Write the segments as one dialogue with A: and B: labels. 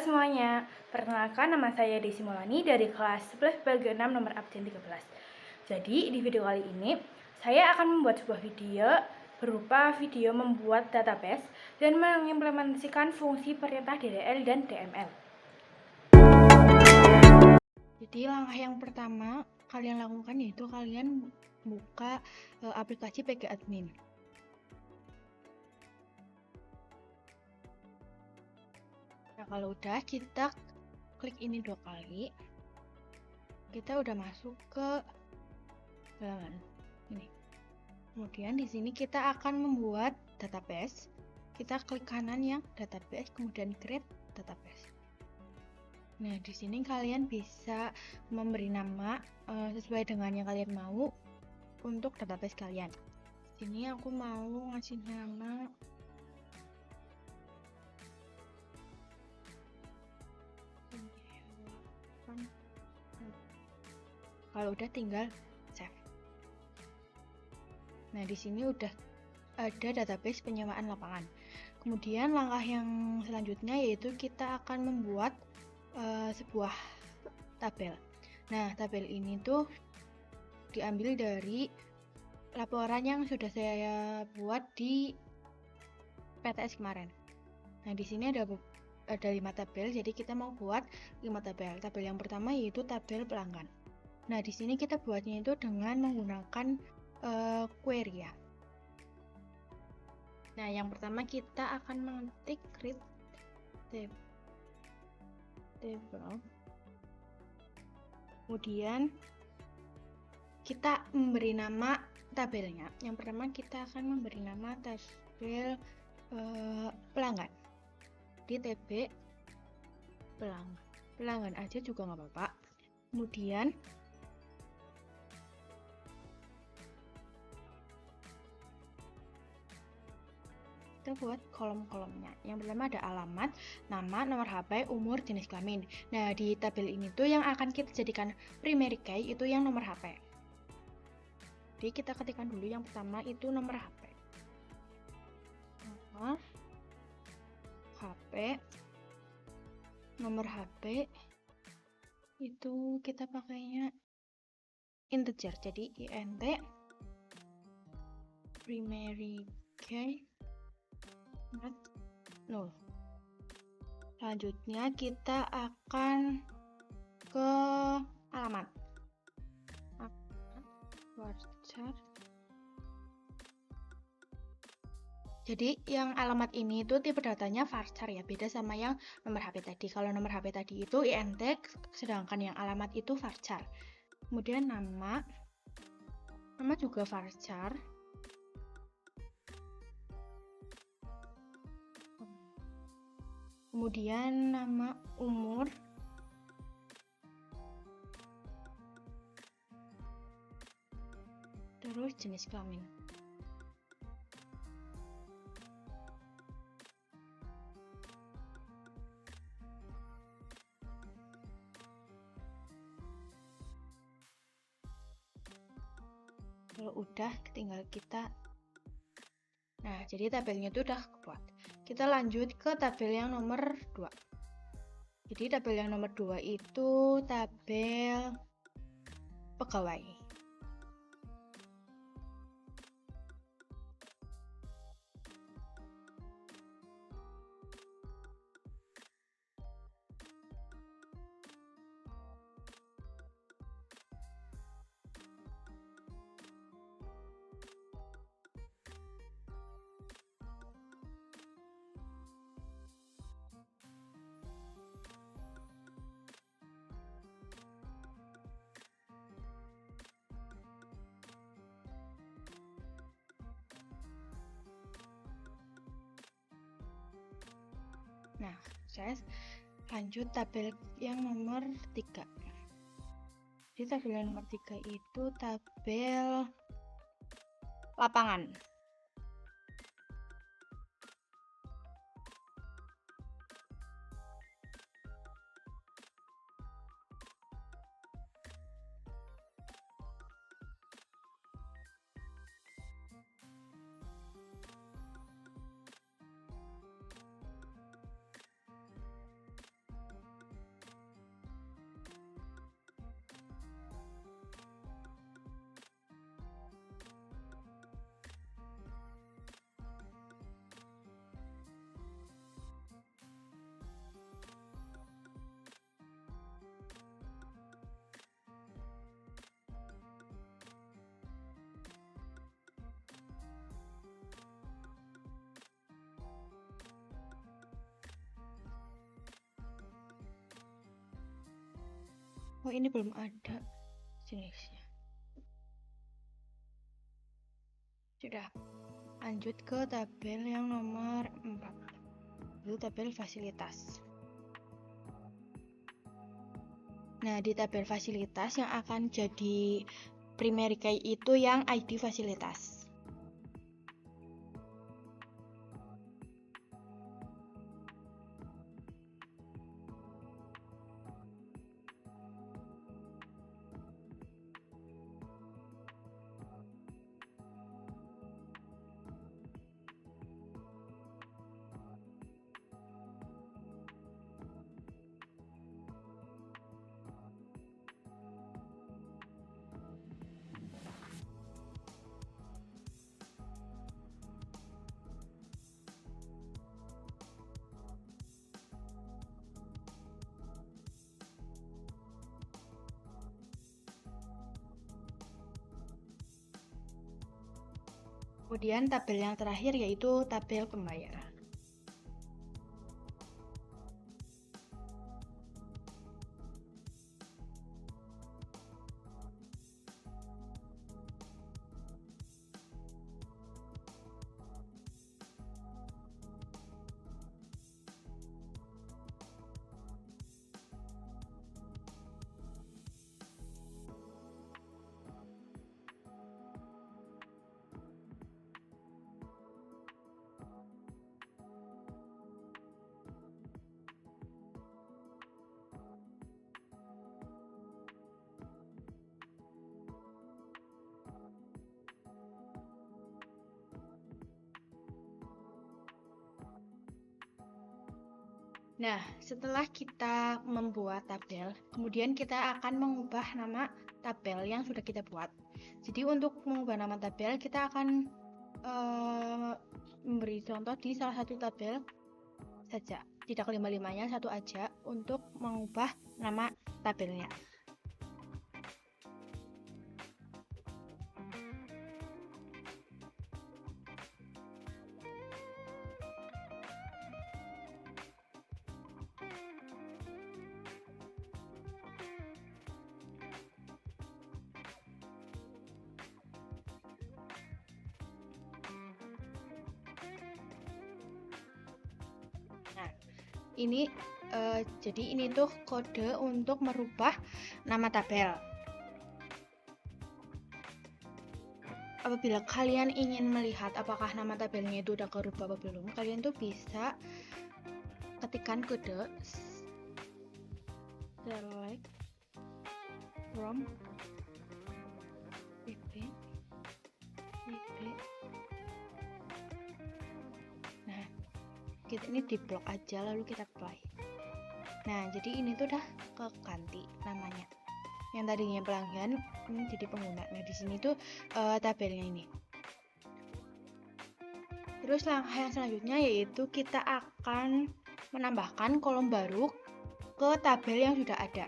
A: semuanya, perkenalkan nama saya Desi Maulani dari kelas 11 Belga 6 nomor absen 13. Jadi di video kali ini saya akan membuat sebuah video berupa video membuat database dan mengimplementasikan fungsi perintah DDL dan DML.
B: Jadi langkah yang pertama kalian lakukan yaitu kalian buka aplikasi PG Admin. Nah, kalau udah kita klik ini 2 kali, kita udah masuk ke halaman ini. Kemudian di sini kita akan membuat database. Kita klik kanan yang database, kemudian create database. Nah, di sini kalian bisa memberi nama sesuai dengan yang kalian mau untuk database kalian. Di sini aku mau ngasih nama kalau udah tinggal save. Nah, di sini udah ada database penyewaan lapangan. Kemudian langkah yang selanjutnya yaitu kita akan membuat sebuah tabel. Nah, tabel ini tuh diambil dari laporan yang sudah saya buat di PTS kemarin. Nah, di sini ada 5 tabel, jadi kita mau buat 5 tabel. Tabel yang pertama yaitu tabel pelanggan. Nah, di sini kita buatnya itu dengan menggunakan query ya. Nah, yang pertama kita akan mengetik create table. Kemudian kita memberi nama tabelnya. Yang pertama kita akan memberi nama tabel pelanggan. Di TB pelanggan aja juga nggak apa-apa. Kemudian kita buat kolom-kolomnya. Yang pertama ada alamat, nama, nomor HP, umur, jenis kelamin. Nah, di tabel ini tuh yang akan kita jadikan primary key itu yang nomor HP. Jadi kita ketikkan dulu yang pertama itu nomor HP. Nomor HP itu kita pakainya integer, jadi int primary key 0. Selanjutnya kita akan ke alamat. Varchar. Jadi yang alamat ini itu tipe datanya varchar ya, beda sama yang nomor HP tadi. Kalau nomor HP tadi itu int, sedangkan yang alamat itu varchar. Kemudian nama juga varchar. Kemudian nama, umur, terus jenis kelamin. Kalau udah tinggal kita, nah jadi tabelnya itu udah kebuat. Kita lanjut ke tabel yang nomor 2. Jadi tabel yang nomor 2 itu tabel pegawai. Nah, saya lanjut tabel yang nomor 3. Di tabel yang nomor 3 itu tabel lapangan. Oh, ini belum ada jenisnya. Sudah. Lanjut ke tabel yang nomor 4. Itu tabel fasilitas. Nah, di tabel fasilitas yang akan jadi primary key itu yang ID fasilitas. Kemudian tabel yang terakhir yaitu tabel pembayaran. Nah, setelah kita membuat tabel, kemudian kita akan mengubah nama tabel yang sudah kita buat. Jadi untuk mengubah nama tabel, kita akan memberi contoh di salah satu tabel saja. Tidak kelima-limanya, satu aja untuk mengubah nama tabelnya. Nah, ini jadi ini tuh kode untuk merubah nama tabel. Apabila kalian ingin melihat apakah nama tabelnya itu udah kerubah apa belum, kalian tuh bisa ketikkan kode select from pp. Nah, kita ini di blok aja lalu kita apply. Nah, jadi ini tuh udah keganti namanya. Yang tadinya pelanggan ini jadi pengguna. Nah, di sini tuh tabelnya ini. Terus langkah yang selanjutnya yaitu kita akan menambahkan kolom baru ke tabel yang sudah ada.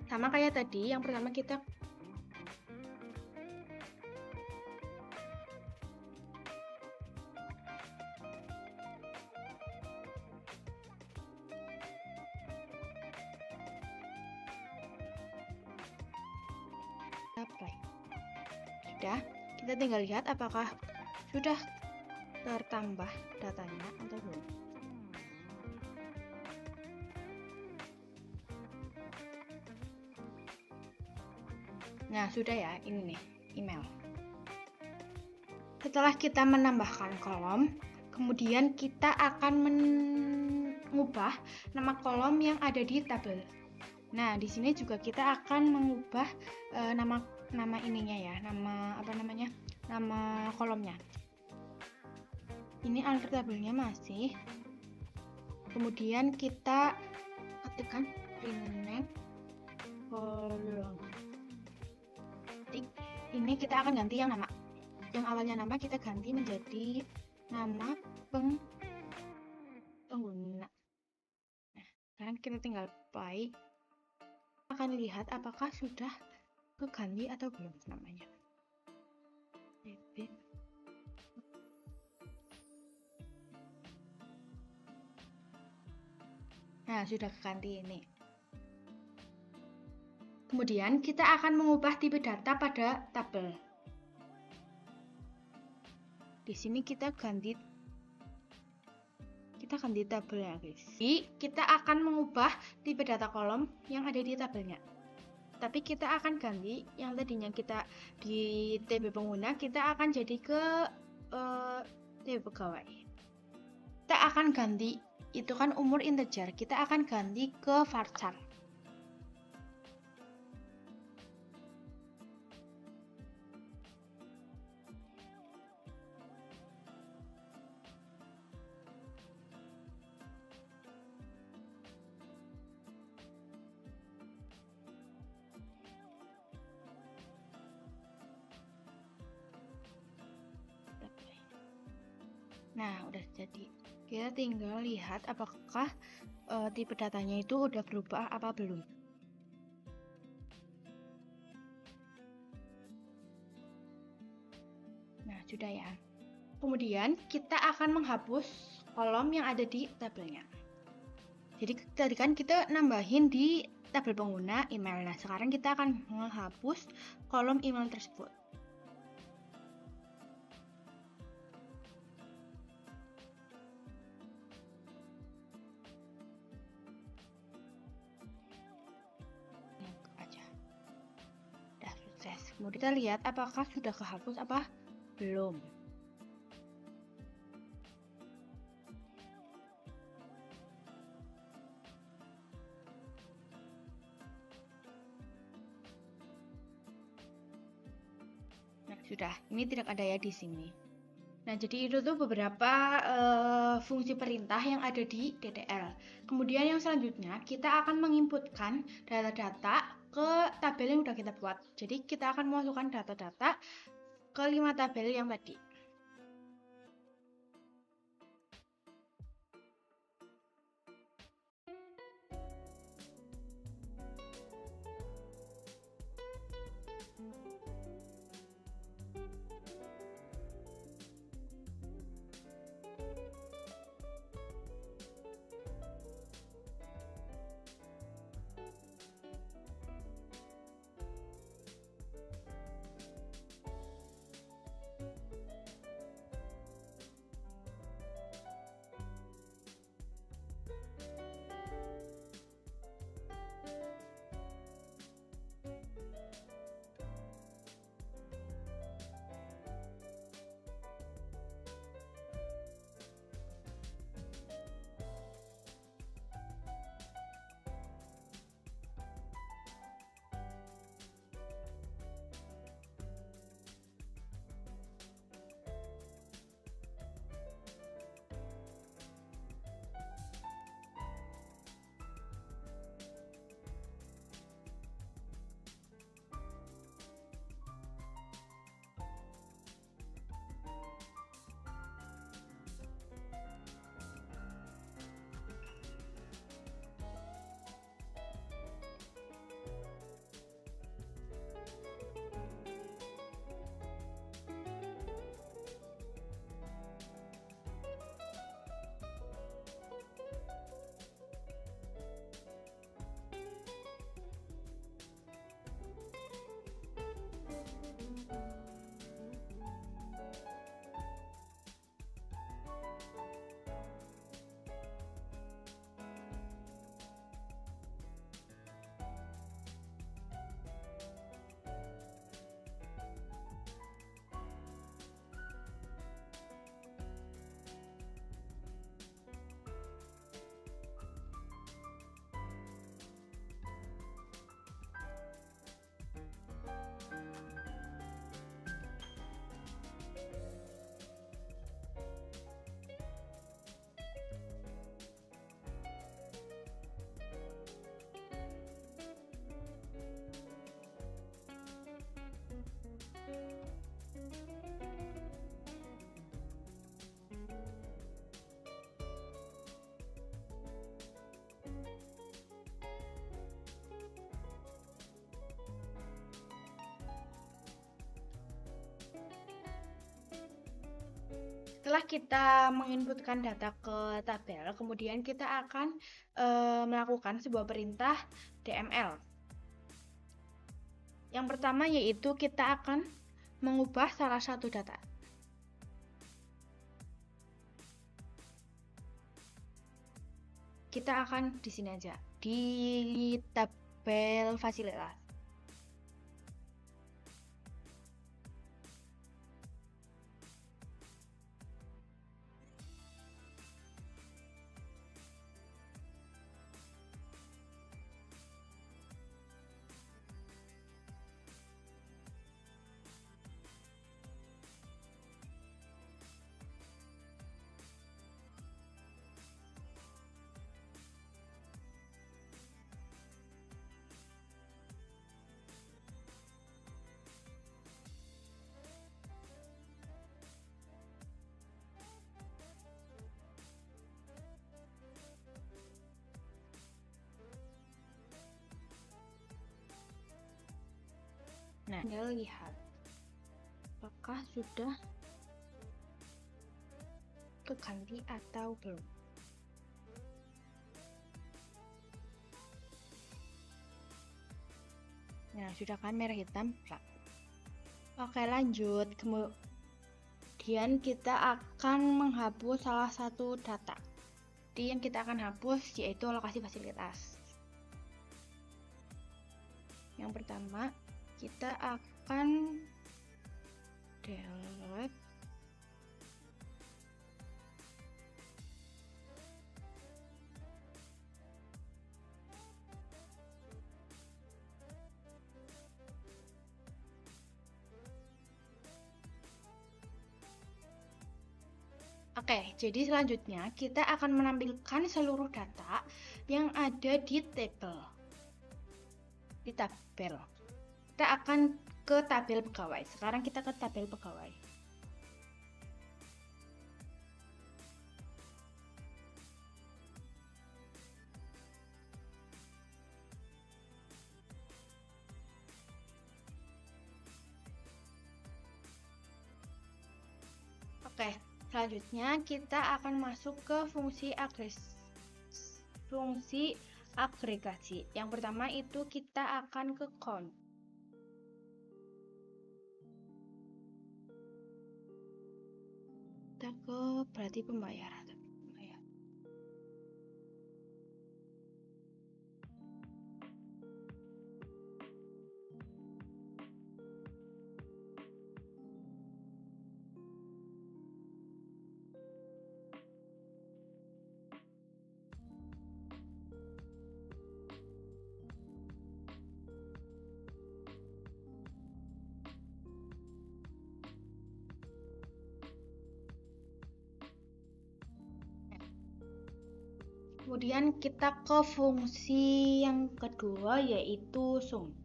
B: Sama kayak tadi, yang pertama kita apply. Sudah, kita tinggal lihat apakah sudah tertambah datanya atau belum. Nah, sudah ya, ini nih email. Setelah kita menambahkan kolom, kemudian kita akan mengubah nama kolom yang ada di tabel. Nah, di sini juga kita akan mengubah nama ininya ya, nama kolomnya. Ini alter tabelnya masih. Kemudian kita ketikkan rename kolom. Ini kita akan ganti yang nama. Yang awalnya nama kita ganti menjadi nama pengguna. Nah, sekarang kita tinggal apply. Akan lihat apakah sudah keganti atau belum namanya. Nah, sudah keganti ini. Kemudian kita akan mengubah tipe data pada tabel. Di sini kita ganti tabel ya guys. Jadi kita akan mengubah tipe data kolom yang ada di tabelnya. Tapi kita akan ganti yang tadinya kita di TB pengguna, kita akan jadi ke TB pegawai. Kita akan ganti, itu kan umur integer, kita akan ganti ke varchar. Nah, udah jadi. Kita tinggal lihat apakah tipe datanya itu udah berubah apa belum. Nah, sudah ya. Kemudian kita akan menghapus kolom yang ada di tabelnya. Jadi tadi kan kita nambahin di tabel pengguna email. Nah, sekarang kita akan menghapus kolom email tersebut. Kemudian kita lihat apakah sudah kehapus apa belum. Nah, sudah. Ini tidak ada ya di sini. Nah, jadi itu tuh beberapa fungsi perintah yang ada di DTL. Kemudian yang selanjutnya kita akan menginputkan data-data ke tabel yang sudah kita buat. Jadi kita akan memasukkan data-data ke 5 tabel yang tadi. Setelah kita menginputkan data ke tabel, kemudian kita akan melakukan sebuah perintah DML. Yang pertama yaitu kita akan mengubah salah satu data. Kita akan di sini aja, di tabel fasilitas. Nah, tinggal lihat apakah sudah keganti atau belum. Nah, sudah kan merah hitam. Oke, lanjut. Kemudian kita akan menghapus salah satu data. Jadi yang kita akan hapus yaitu lokasi fasilitas. Yang pertama, kita akan delete Oke, jadi selanjutnya kita akan menampilkan seluruh data yang ada di tabel. Kita akan ke tabel pegawai. Sekarang kita ke tabel pegawai. Oke, selanjutnya kita akan masuk ke fungsi agregasi. Yang pertama itu kita akan ke count. Kita ke berarti pembayaran. Kemudian kita ke fungsi yang kedua yaitu sum.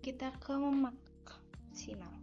B: Kita ke maksimal.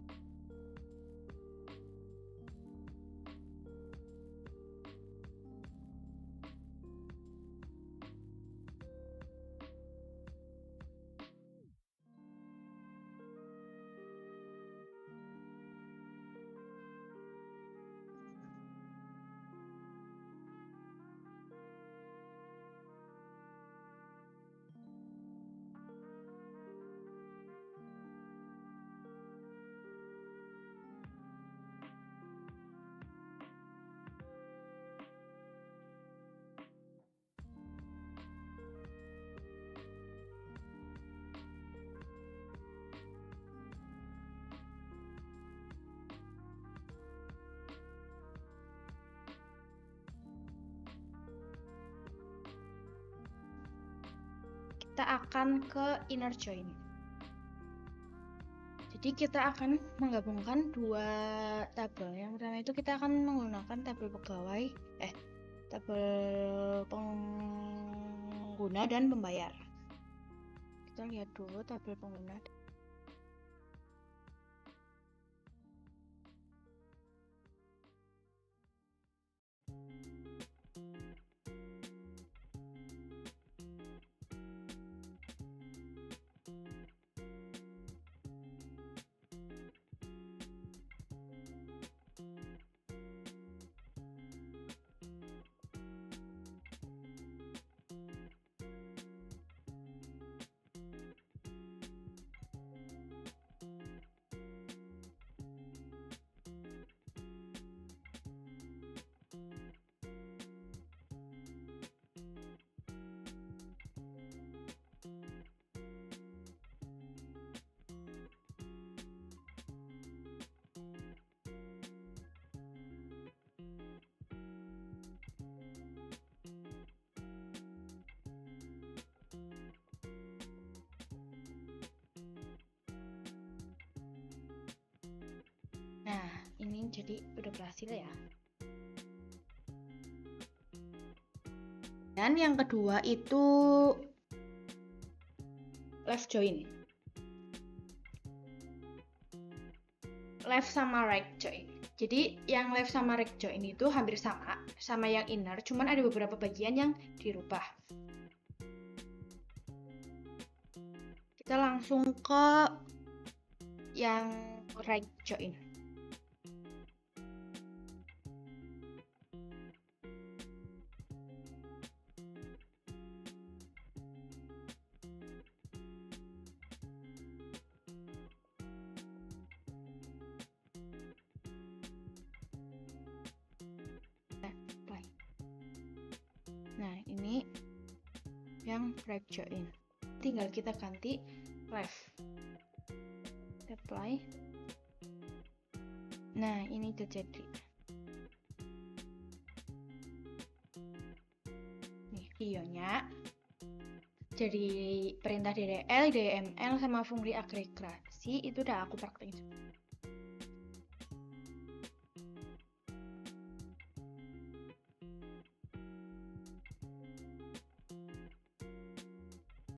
B: Kita akan ke inner join. Jadi kita akan menggabungkan dua tabel. Yang pertama itu kita akan menggunakan tabel pegawai, tabel pengguna dan pembayar. Kita lihat dulu tabel pengguna. ini jadi udah berhasil ya. Dan yang kedua itu left join. Left sama right join. Jadi yang left sama right join itu hampir sama yang inner, cuman ada beberapa bagian yang dirubah. Kita langsung ke yang right join. Nah, ini yang right join. Tinggal kita ganti left. Apply. Nah, ini udah jadi. Nih, videonya. Jadi perintah DDL, DML sama fungsi agregasi itu udah aku praktekin.